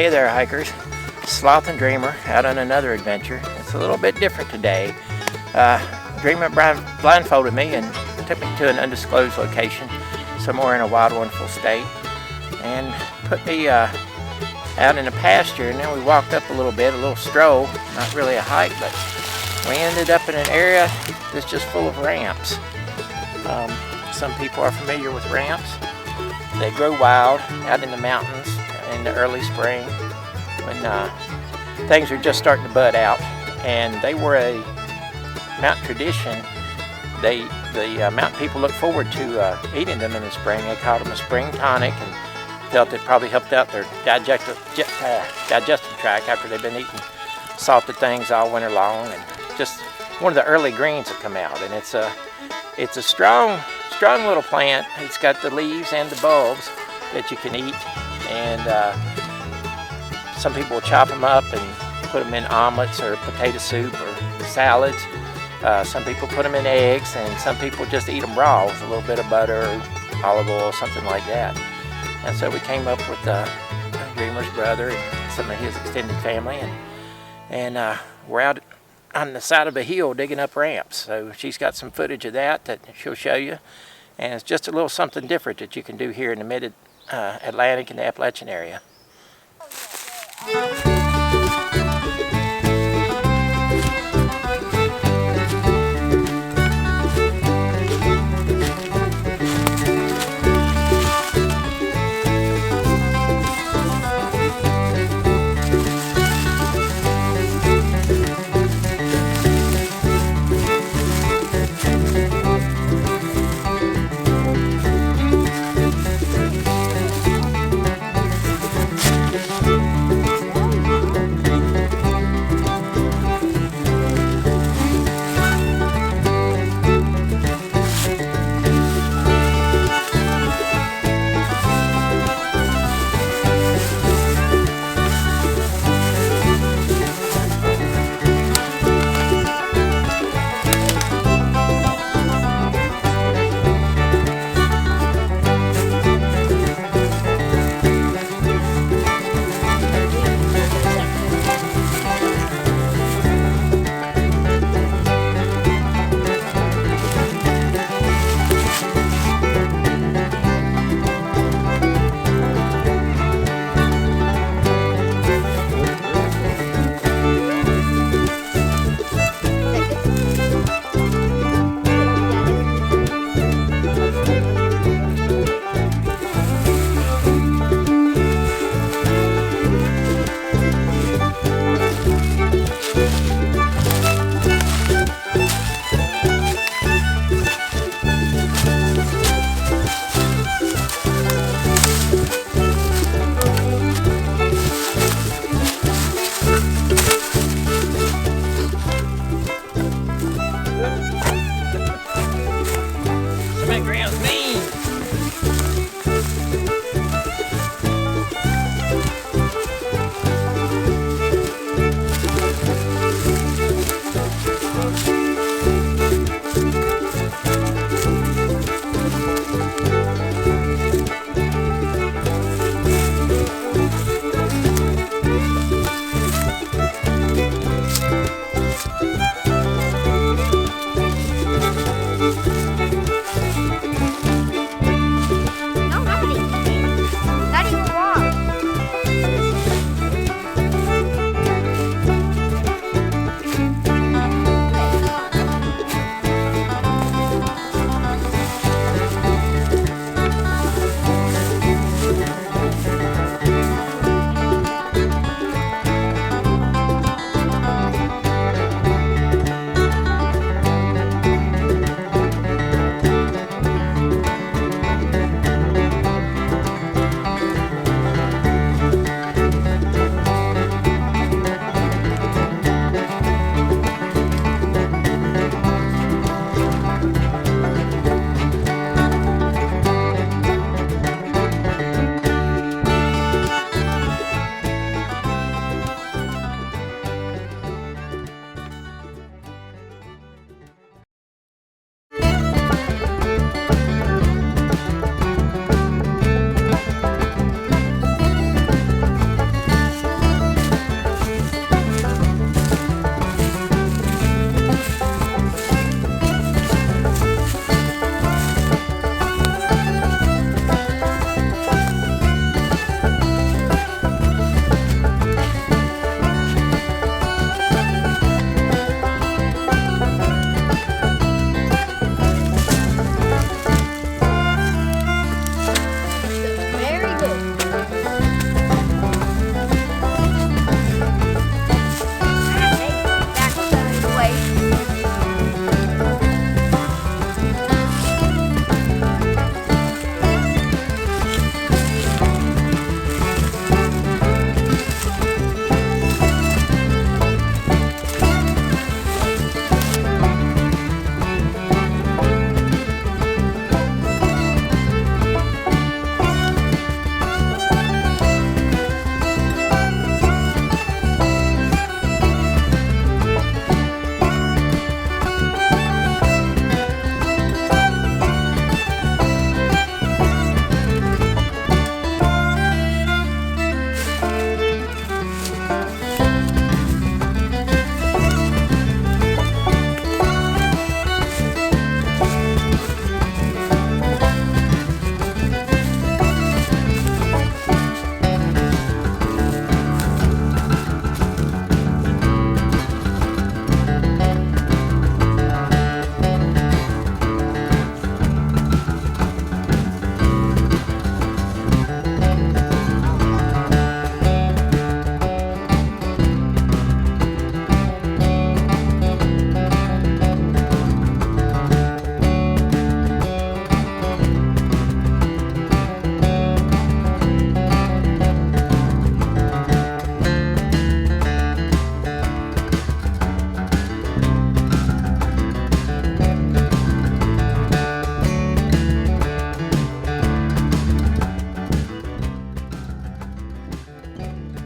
Hey there, hikers. Sloth and Dreamer out on another adventure. It's a little bit different today. Dreamer blindfolded me and took me to an undisclosed location somewhere in a wild, wonderful state and put me out in a pasture, and then we walked up a little stroll, not really a hike, but we ended up in an area that's just full of ramps. Some people are familiar with ramps. They grow wild out in the mountains in the early spring when things are just starting to bud out, and they were a mountain tradition. The mountain people look forward to eating them in the spring. They called them a spring tonic and felt it probably helped out their digestive tract after they've been eating salted things all winter long. And just one of the early greens that come out, and it's a strong little plant. It's got the leaves and the bulbs that you can eat, and some people will chop them up and put them in omelets or potato soup or salads. Some people put them in eggs, and some people just eat them raw with a little bit of butter or olive oil, something like that. And so we came up with Dreamer's brother and some of his extended family, and we're out on the side of a hill digging up ramps. So she's got some footage of that she'll show you, and it's just a little something different that you can do here in the mid-Atlantic and the Appalachian area.